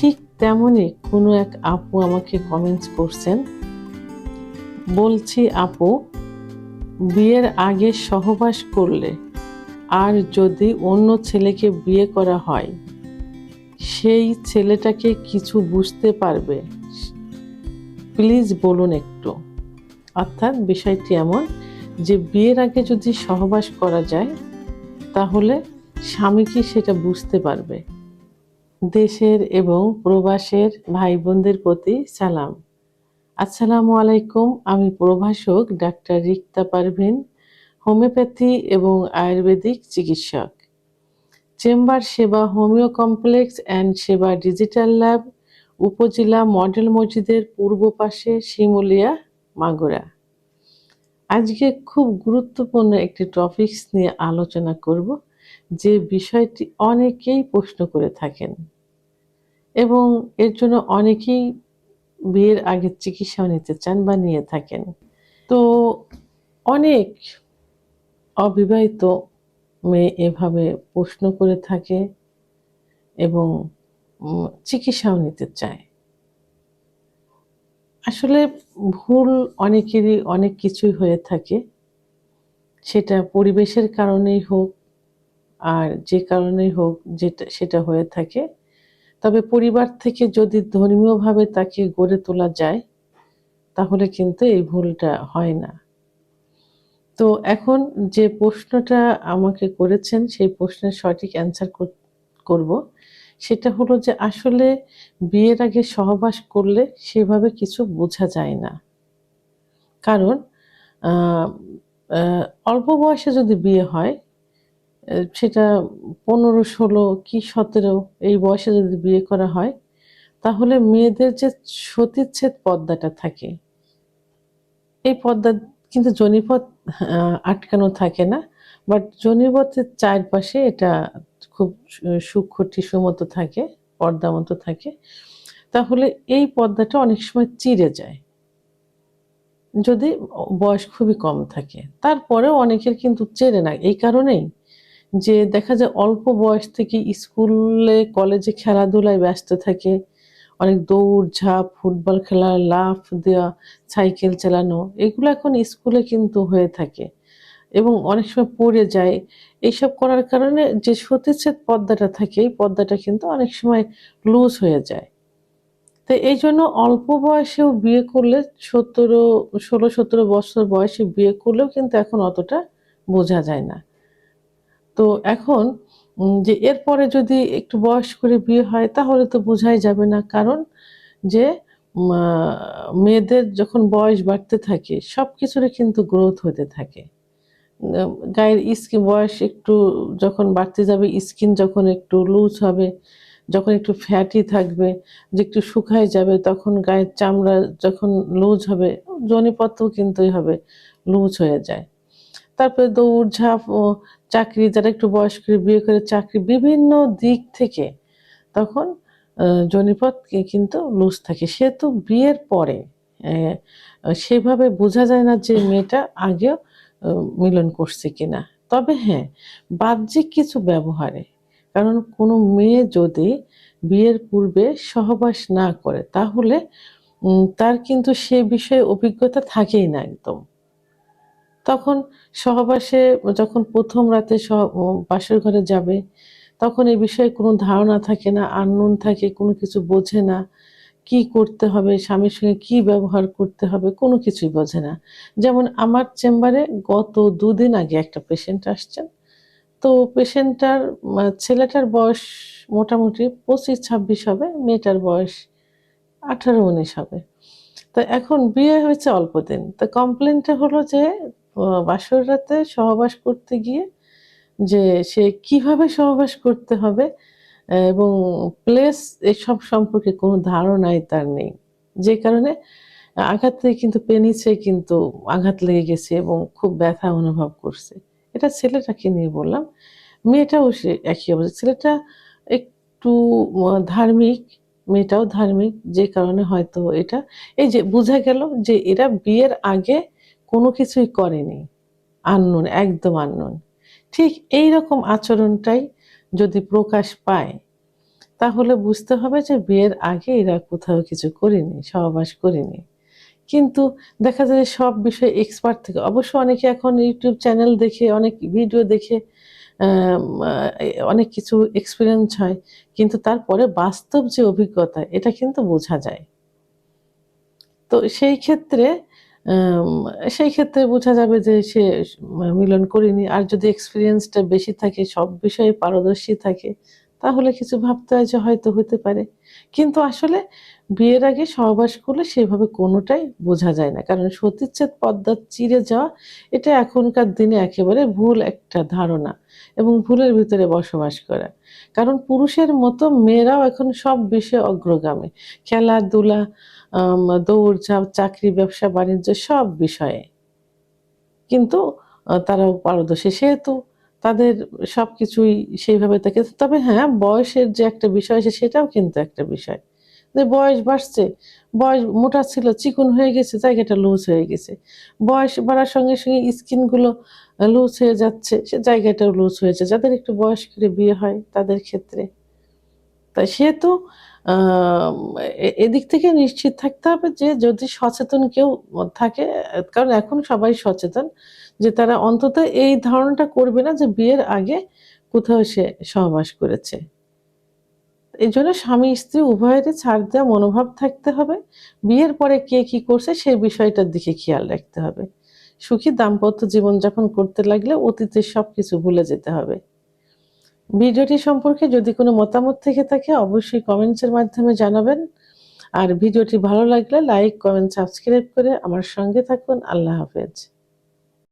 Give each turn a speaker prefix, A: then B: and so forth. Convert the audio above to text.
A: ঠিক তেমনই কোনো এক আপু আমাকে কমেন্টস করছেন, বলছি আপু, বিয়ের আগে সহবাস করলে আর যদি অন্য ছেলেকে বিয়ে করা হয়, সেই ছেলেটাকে কিছু বুঝতে পারবে? প্লিজ বলুন একটু। অর্থাৎ বিষয়টি এমন যে বিয়ের আগে যদি সহবাস করা যায় তাহলে স্বামী কি সেটা বুঝতে পারবে? দেশের এবং প্রবাসের ভাই বোনদের প্রতি সালাম। আসসালামু আলাইকুম। আমি প্রভাষক ডাক্তার রিক্তা পারভিন, হোমিওপ্যাথি এবং আয়ুর্বেদিক চিকিৎসক। চেম্বার সেবা হোমিও কমপ্লেক্স অ্যান্ড সেবা ডিজিটাল ল্যাব, উপজেলা মডেল মসজিদের পূর্ব পাশে, শিমুলিয়া, মাগুরা। আজকে খুব গুরুত্বপূর্ণ একটি টপিকস নিয়ে আলোচনা করব, যে বিষয়টি অনেকেই প্রশ্ন করে থাকেন এবং এর জন্য অনেকেই বিয়ের আগে চিকিৎসাও নিতে চান বা নিয়ে থাকেন। তো অনেক অবিবাহিত মেয়ে এভাবে প্রশ্ন করে থাকে এবং চিকিৎসাও নিতে চায়। আসলে ভুল অনেকেরই অনেক কিছুই হয়ে থাকে, সেটা পরিবেশের কারণেই হোক আর যে কারণেই হোক, সেটা হয়ে থাকে। তবে পরিবার থেকে যদি ধর্মীয়ভাবে তাকে গড়ে তোলা যায় তাহলে কিন্তু এই ভুলটা হয় না। তো এখন যে প্রশ্নটা আমাকে করেছেন সেই প্রশ্নের সঠিক অ্যান্সার করব। সেটা হলো যে আসলে বিয়ের আগে সহবাস করলে সেভাবে কিছু বোঝা যায় না। কারণ আহ, আহ, অল্প বয়সে যদি বিয়ে হয়, সেটা 15, 16 কি 17 এই বয়সে যদি বিয়ে করা হয়, তাহলে মেয়েদের যে সতীচ্ছেদ পর্দাটা থাকে, এই পর্দা কিন্তু যোনিপথ আটকানো থাকে না, বাট যোনিপথের চারপাশে এটা খুব সূক্ষ্ম টিস্যু মতো থাকে, পর্দা মতো থাকে। তাহলে এই পর্দাটা অনেক সময় চিড়ে যায় যদি বয়স খুবই কম থাকে। তারপরেও অনেকের কিন্তু চেনে না, এই কারণেই যে দেখা যায় অল্প বয়স থেকে স্কুলে কলেজে খেলাধুলায় ব্যস্ত থাকে, অনেক দৌড় ঝাঁপ, ফুটবল খেলা, লাফ দেওয়া, সাইকেল চালানো, এগুলো এখন স্কুলে কিন্তু হয়ে থাকে এবং অনেক সময় পড়ে যায়। এইসব করার কারণে যে সতীচ্ছেদ পর্দাটা থাকে, এই পর্দাটা কিন্তু অনেক সময় লুজ হয়ে যায়। তো এই জন্য অল্প বয়সেও বিয়ে করলে, 16-17 বছর বয়সে বিয়ে করলেও কিন্তু এখন অতটা বোঝা যায় না। তো এখন যে এরপরে যদি একটু বয়স করে বিয়ে হয় তাহলে তো বোঝাই যাবে না। কারণ যে মেয়েদের যখন বয়স বাড়তে থাকে সব কিছুরই কিন্তু গ্রোথ হতে থাকে। গায়ের স্কিন বয়স একটু যখন বাড়তে যাবে, স্কিন যখন একটু লুজ হবে, যখন একটু ফ্যাটি থাকবে, যে একটু শুকায় যাবে, তখন গায়ের চামড়া যখন লুজ হবে, যোনিপথও কিন্তু হবে লুজ হয়ে যায়। তারপরে দৌড়ঝাঁপ ও চাকরি, যারা একটু বয়স করে বিয়ে করে চাকরি, বিভিন্ন দিক থেকে তখন যোনিপথ কিন্তু লুজ থাকে। সে তো বিয়ের পরে সেভাবে বোঝা যায় না যে মেয়েটা আগেও মিলন করছে কিনা। তবে হ্যাঁ, বাহ্যিক কিছু ব্যবহারে, কারণ কোনো মেয়ে যদি বিয়ের পূর্বে সহবাস না করে তাহলে তার কিন্তু সে বিষয়ে অভিজ্ঞতা থাকেই না একদম। তখন সহবাসে যখন প্রথম রাতে বাসর ঘরে যাবে, তখন এই বিষয়ে কোনো ধারণা থাকে না, আননোন থাকে, কোনো কিছু বোঝে না, কি করতে হবে, স্বামীর সঙ্গে কি ব্যবহার করতে হবে, কোনো কিছুই বোঝে না। যেমন আমার চেম্বারে গত 2 দিন আগে একটা পেশেন্ট আসছেন। তো পেশেন্টটার ছেলেটার বয়স মোটামুটি 25-26 হবে, মেয়েটার বয়স 18-19 হবে। তো এখন বিয়ে হয়েছে অল্প দিন। তো কমপ্লেনটা হলো যে বাসর রাতে সহবাস করতে গিয়ে যে সে কিভাবে সহবাস করতে হবে এবং প্লেস, এসব সম্পর্কে কোনো ধারণাই তার নেই। যে কারণে আঘাত থেকে কিন্তু পেনিসে কিন্তু আঘাত লেগে গেছে এবং খুব ব্যথা অনুভব করছে। এটা ছেলেটাকে নিয়ে বললাম। মেয়েটাও সে একই অবস্থা। ছেলেটা একটু ধার্মিক, মেয়েটাও ধার্মিক, যে কারণে হয়তো এটা, এই যে বোঝা গেল যে এরা বিয়ের আগে কোনো কিছুই করেনি, আননোন, একদম আননোন। ঠিক এই রকম আচরণটাই যদি প্রকাশ পায় তাহলে বুঝতে হবে যে বিয়ের আগে এরা কোথাও কিছু করেনি, সহবাস করেনি। কিন্তু দেখা যায় সব বিষয়ে এক্সপার্ট থেকে অবশ্য অনেকে এখন ইউটিউব চ্যানেল দেখে, অনেক ভিডিও দেখে আম আ অনেক কিছু এক্সপেরিয়েন্স হয়। কিন্তু তারপরে বাস্তব যে অভিজ্ঞতা এটা কিন্তু বোঝা যায়। তো আম সেই ক্ষেত্রে বোঝা যাবে যে সে মিলন করেনি। আর যদি এক্সপেরিয়েন্সটা বেশি থাকে, সব বিষয়ে পারদর্শী থাকে, তাহলে কিছু ভাবতে হয় যে হয়তো হতে পারে। কিন্তু আসলে বিয়ের আগে সহবাস করলে সেভাবে কোনটাই বোঝা যায় না। কারণ সতীচ্ছেদ পর্দা চিরে যাওয়া এটা এখনকার দিনে একেবারে ভুল একটা ধারণা এবং ভুলের ভিতরে বসবাস করা। কারণ পুরুষের মতো মেয়েরাও এখন সব বিষয়ে অগ্রগামী। খেলাধুলা, দৌড়ঝাঁপ, চাকরি, ব্যবসা-বাণিজ্য সব বিষয়ে। কিন্তু তারাও পারদর্শী। সেহেতু তাদের সবকিছুই সেইভাবে থাকে। তবে হ্যাঁ, বয়সের যে একটা বিষয় আছে সেটাও কিন্তু একটা বিষয়। যে বয়স বাড়ছে, বয়স মোটা ছিল, চিকন হয়ে গেছে, জায়গাটা লুজ হয়ে গেছে। বয়স বাড়ার সঙ্গে, সঙ্গে স্কিনগুলো লুজ হয়ে যাচ্ছে, সে জায়গাটাও লুজ হয়েছে। যাদের একটু বয়স করে বিয়ে হয় তাদের ক্ষেত্রে। তাই সেহেতু আম এদিক থেকে নিশ্চিত থাকতে হবে যে যদি সচেতন কেউ থাকে, কারণ এখন সবাই সচেতন যে তারা অন্তত এই ধারণাটা করবে না যে বিয়ের আগে কোথাও সে সহবাস করেছে। এজন্য স্বামী-স্ত্রী উভয়েরই ছাড় দেওয়া মনোভাব থাকতে হবে। বিয়ের পরে কে কি করছে সেই বিষয়টার দিকে খেয়াল রাখতে হবে। সুখী দাম্পত্য জীবনযাপন করতে লাগলে অতীতের সবকিছু ভুলে যেতে হবে। ভিডিওটি সম্পর্কে যদি কোনো মতামত থেকে থাকে অবশ্যই কমেন্টসের মাধ্যমে জানাবেন। আর ভিডিওটি ভালো লাগলে লাইক, কমেন্ট, সাবস্ক্রাইব করে আমার সঙ্গে থাকুন। আল্লাহ হাফেজ।